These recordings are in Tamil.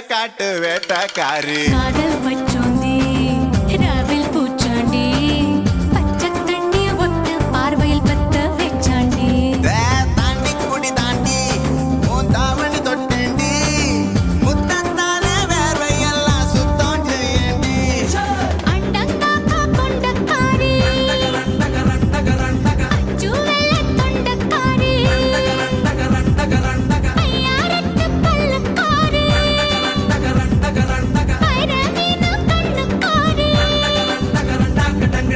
காட்டு வேட்டக்காரி காதல் பச்சோந்தி ராவில் பூச்சாண்டி பச்சை தண்ணிய ஒத்த பார்வையில் பத்த வெச்சாண்டி தாண்டி குடி தாண்டி தாவணி தொட்டேண்டி முத்தத்தான வேர்வையெல்லாம் சுத்தம் செய்யண்டி அண்டங்காக்கா கொண்டக்காரி அச்சு வெள்ள தொண்டக்காரி ஐயாரத்து பல்லக்காரி ஐரவீன கண்ணுக்காரி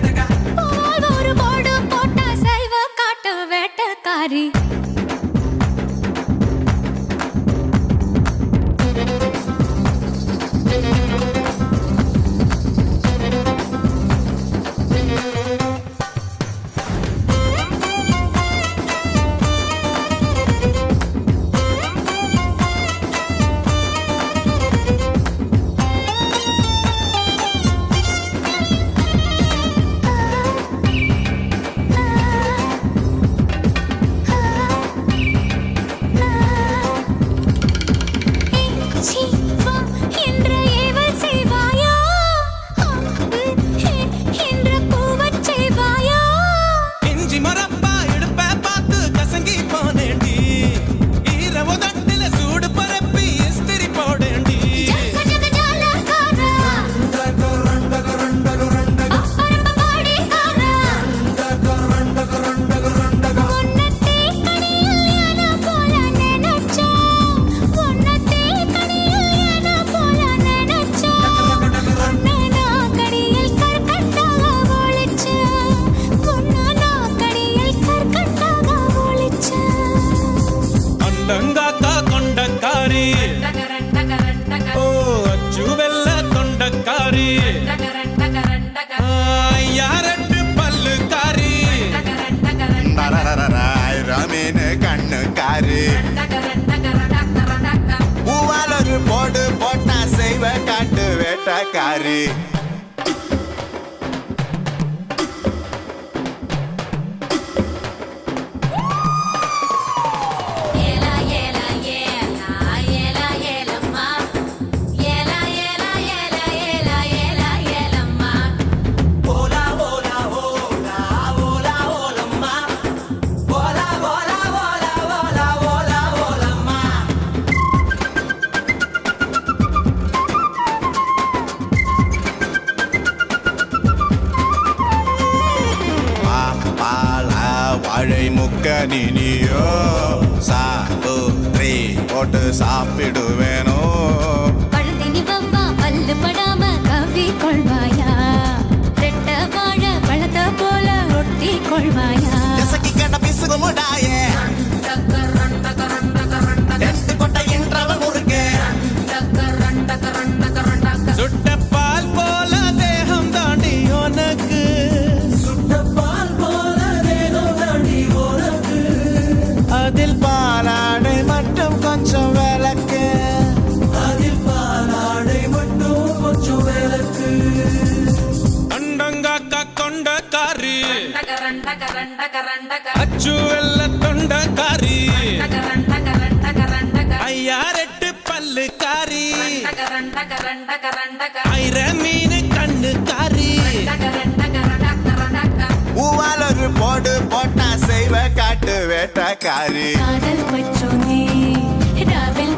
போல் ஒரு போடு போட்டா சைவ காட்டு வேட்டக்காரி கண்ணுக்காரி பூவாலொரு போடு போட்டா செய்வ காட்டு வேட்டக்காரி ஏலா ஏலா ஏலம்மா ஏலா ஏலா ஏலா போட்டு சாப்பிடுவேனோ பழந்தினி வவ்வா பல்லு படாம கவ்வி கொள்வாயா ரெட்ட வாழ பழத்த போல ஒட்டி கொள்வாயா எசக்கி கேட்ட பிசுகு முடாயே ரெண்டு கொட்டை இன்றவன் முறுக்கு சுட்ட பால் போல தேகம் தாண்டி உனக்கு அதில் பாலாடை மட்டும் கொஞ்சம் விளக்கு அண்டங்காக்கா கொண்ட காரி அச்சு வெள்ள தொண்ட காரி ஐயா ரெட்டு பல்லு காரி ஐர மீன் கண்ணு காரி பூவால் ஒரு போடு போட்டா செய்வ காட்டு வேட்டக்காரி காதல் பற்றோனே ராவில்